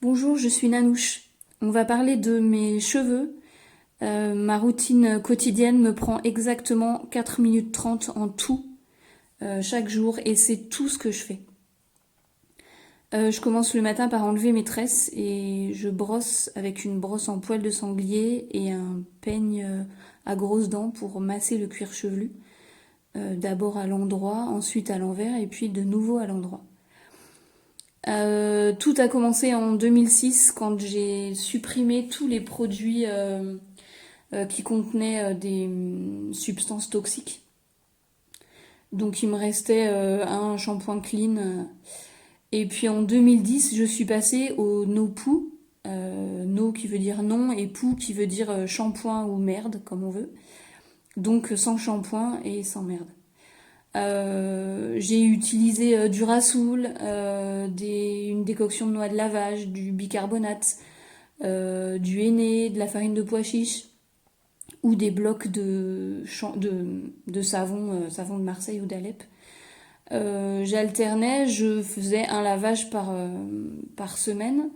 Bonjour, je suis Nanouche. On va parler de mes cheveux. Ma routine quotidienne me prend exactement 4 minutes 30 en tout chaque jour et c'est tout ce que je fais. Je commence le matin par enlever mes tresses et je brosse avec une brosse en poil de sanglier et un peigne à grosses dents pour masser le cuir chevelu. D'abord à l'endroit, ensuite à l'envers et puis de nouveau à l'endroit. Tout a commencé en 2006 quand j'ai supprimé tous les produits qui contenaient des substances toxiques. Donc il me restait un shampoing clean. Et puis en 2010, je suis passée au no poo. No qui veut dire non et poo qui veut dire shampoing ou merde, comme on veut. Donc sans shampoing et sans merde. J'ai utilisé du Rasoul, une décoction de noix de lavage, du bicarbonate, du henné, de la farine de pois chiche ou des blocs de savon, savon de Marseille ou d'Alep. J'alternais, je faisais un lavage par semaine.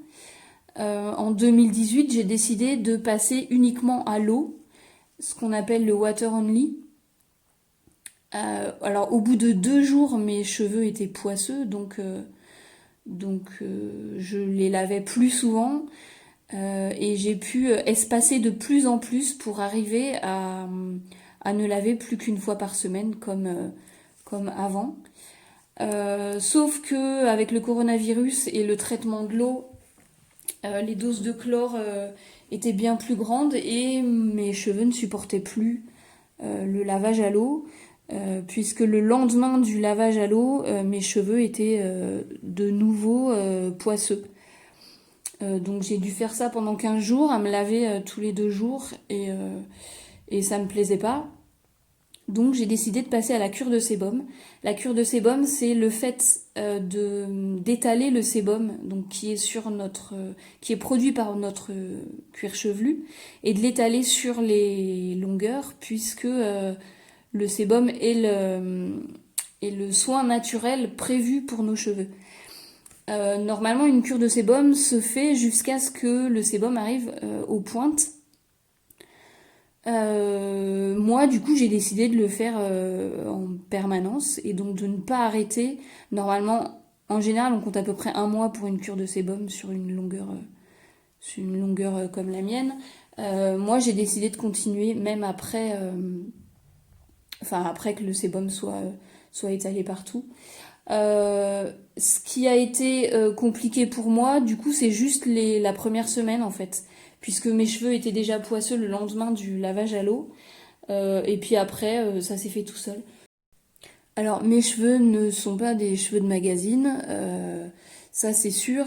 En 2018, j'ai décidé de passer uniquement à l'eau, ce qu'on appelle le water only. Alors au bout de 2 jours, mes cheveux étaient poisseux, donc je les lavais plus souvent et j'ai pu espacer de plus en plus pour arriver à ne laver plus qu'une fois par semaine comme avant. Sauf que avec le coronavirus et le traitement de l'eau, les doses de chlore étaient bien plus grandes et mes cheveux ne supportaient plus le lavage à l'eau. Puisque le lendemain du lavage à l'eau, mes cheveux étaient de nouveau poisseux. Donc j'ai dû faire ça pendant 15 jours, à me laver tous les 2 jours, et ça me plaisait pas. Donc j'ai décidé de passer à la cure de sébum. La cure de sébum, c'est le fait d'étaler le sébum, donc qui est produit par notre cuir chevelu, et de l'étaler sur les longueurs, puisque le sébum est le soin naturel prévu pour nos cheveux. Normalement, une cure de sébum se fait jusqu'à ce que le sébum arrive aux pointes. Moi, du coup, j'ai décidé de le faire en permanence et donc de ne pas arrêter. Normalement, en général, on compte à peu près 1 mois pour une cure de sébum sur une longueur comme la mienne. Moi, j'ai décidé de continuer même après que le sébum soit étalé partout. Ce qui a été compliqué pour moi, du coup, c'est juste la première semaine en fait, puisque mes cheveux étaient déjà poisseux le lendemain du lavage à l'eau, et puis après, ça s'est fait tout seul. Alors, mes cheveux ne sont pas des cheveux de magazine, ça c'est sûr,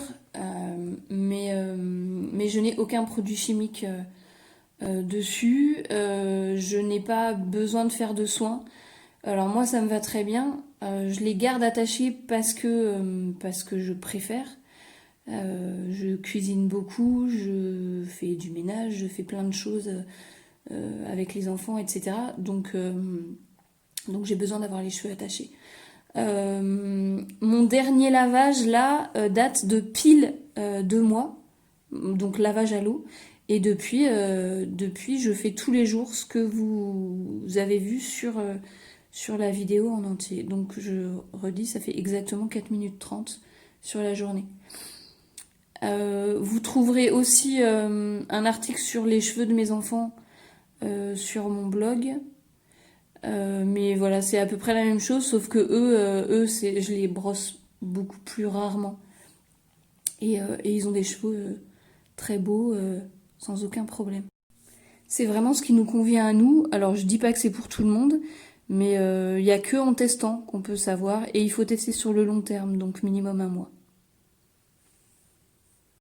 mais je n'ai aucun produit chimique dessus, je n'ai pas besoin de faire de soins. Alors moi ça me va très bien. Je les garde attachés parce que je préfère. Je cuisine beaucoup, je fais du ménage, je fais plein de choses avec les enfants, etc. Donc j'ai besoin d'avoir les cheveux attachés. Mon dernier lavage là date de pile 2 mois, donc lavage à l'eau. Et depuis, je fais tous les jours ce que vous avez vu sur la vidéo en entier. Donc je redis, ça fait exactement 4 minutes 30 sur la journée. Vous trouverez aussi un article sur les cheveux de mes enfants sur mon blog. Mais voilà, c'est à peu près la même chose, sauf que je les brosse beaucoup plus rarement. Et ils ont des cheveux très beaux, sans aucun problème. C'est vraiment ce qui nous convient à nous. Alors je dis pas que c'est pour tout le monde, mais il n'y a que en testant qu'on peut savoir, et il faut tester sur le long terme, donc minimum 1 mois.